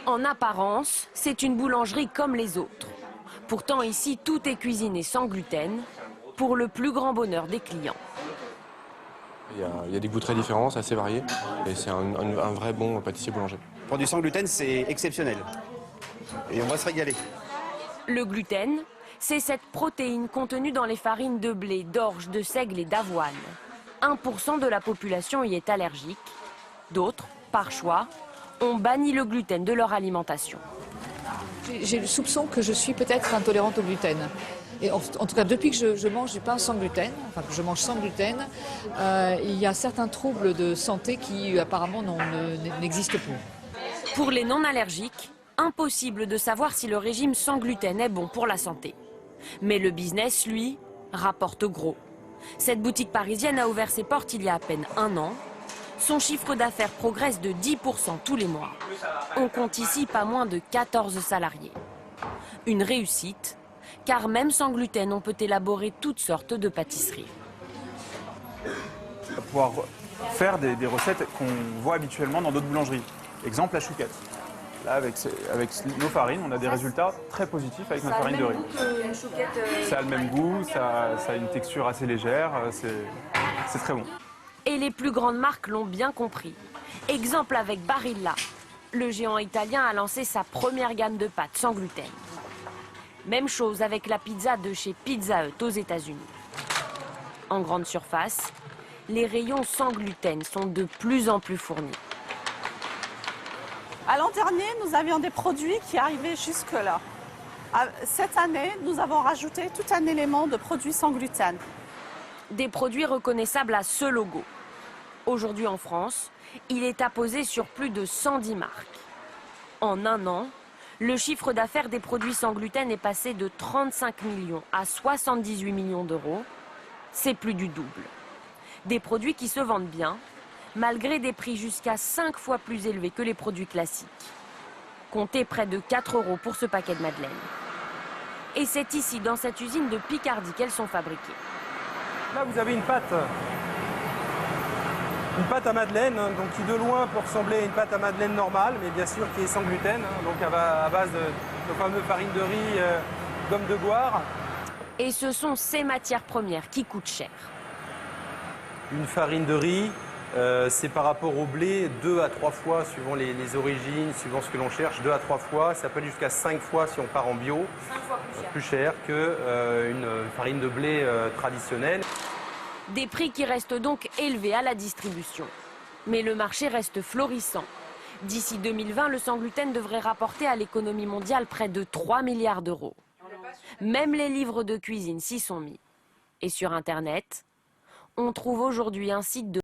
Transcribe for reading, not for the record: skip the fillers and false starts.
En apparence, c'est une boulangerie comme les autres. Pourtant ici, tout est cuisiné sans gluten, pour le plus grand bonheur des clients. Il y a des goûts très différents, c'est assez varié, et c'est un vrai bon pâtissier boulanger. Produit sans gluten, c'est exceptionnel. Et on va se régaler. Le gluten, c'est cette protéine contenue dans les farines de blé, d'orge, de seigle et d'avoine. 1% de la population y est allergique. D'autres, par choix, ont banni le gluten de leur alimentation. J'ai le soupçon que je suis peut-être intolérante au gluten. Et en tout cas, depuis que je mange du pain sans gluten, enfin que je mange sans gluten, il y a certains troubles de santé qui apparemment n'existent plus. Pour les non-allergiques, impossible de savoir si le régime sans gluten est bon pour la santé. Mais le business, lui, rapporte gros. Cette boutique parisienne a ouvert ses portes il y a à peine un an. Son chiffre d'affaires progresse de 10% tous les mois. On compte ici pas moins de 14 salariés. Une réussite, car même sans gluten, on peut élaborer toutes sortes de pâtisseries. On va pouvoir faire des recettes qu'on voit habituellement dans d'autres boulangeries. Exemple, la chouquette. Là, avec nos farines, on a des résultats très positifs avec notre farine de riz. Ça a le même goût, ça a une texture assez légère, c'est très bon. Et les plus grandes marques l'ont bien compris. Exemple avec Barilla. Le géant italien a lancé sa première gamme de pâtes sans gluten. Même chose avec la pizza de chez Pizza Hut aux États-Unis. En grande surface, les rayons sans gluten sont de plus en plus fournis. À l'an dernier, nous avions des produits qui arrivaient jusque-là. Cette année, nous avons rajouté tout un élément de produits sans gluten. Des produits reconnaissables à ce logo. Aujourd'hui en France, il est apposé sur plus de 110 marques. En un an, le chiffre d'affaires des produits sans gluten est passé de 35 millions à 78 millions d'euros. C'est plus du double. Des produits qui se vendent bien, malgré des prix jusqu'à 5 fois plus élevés que les produits classiques. Comptez près de 4 € pour ce paquet de madeleines. Et c'est ici, dans cette usine de Picardie, qu'elles sont fabriquées. Là, vous avez une pâte à madeleine, donc qui de loin peut ressembler à une pâte à madeleine normale, mais bien sûr qui est sans gluten, donc à base de fameuses farines de riz, gomme de goire. Et ce sont ces matières premières qui coûtent cher. Une farine de riz, c'est par rapport au blé 2 à 3 fois, suivant les origines, suivant ce que l'on cherche, 2 à 3 fois. Ça peut aller jusqu'à 5 fois si on part en bio. 5 fois plus cher qu'une farine de blé traditionnelle. Des prix qui restent donc élevés à la distribution. Mais le marché reste florissant. D'ici 2020, le sans gluten devrait rapporter à l'économie mondiale près de 3 milliards d'euros. Même les livres de cuisine s'y sont mis. Et sur Internet, on trouve aujourd'hui un site de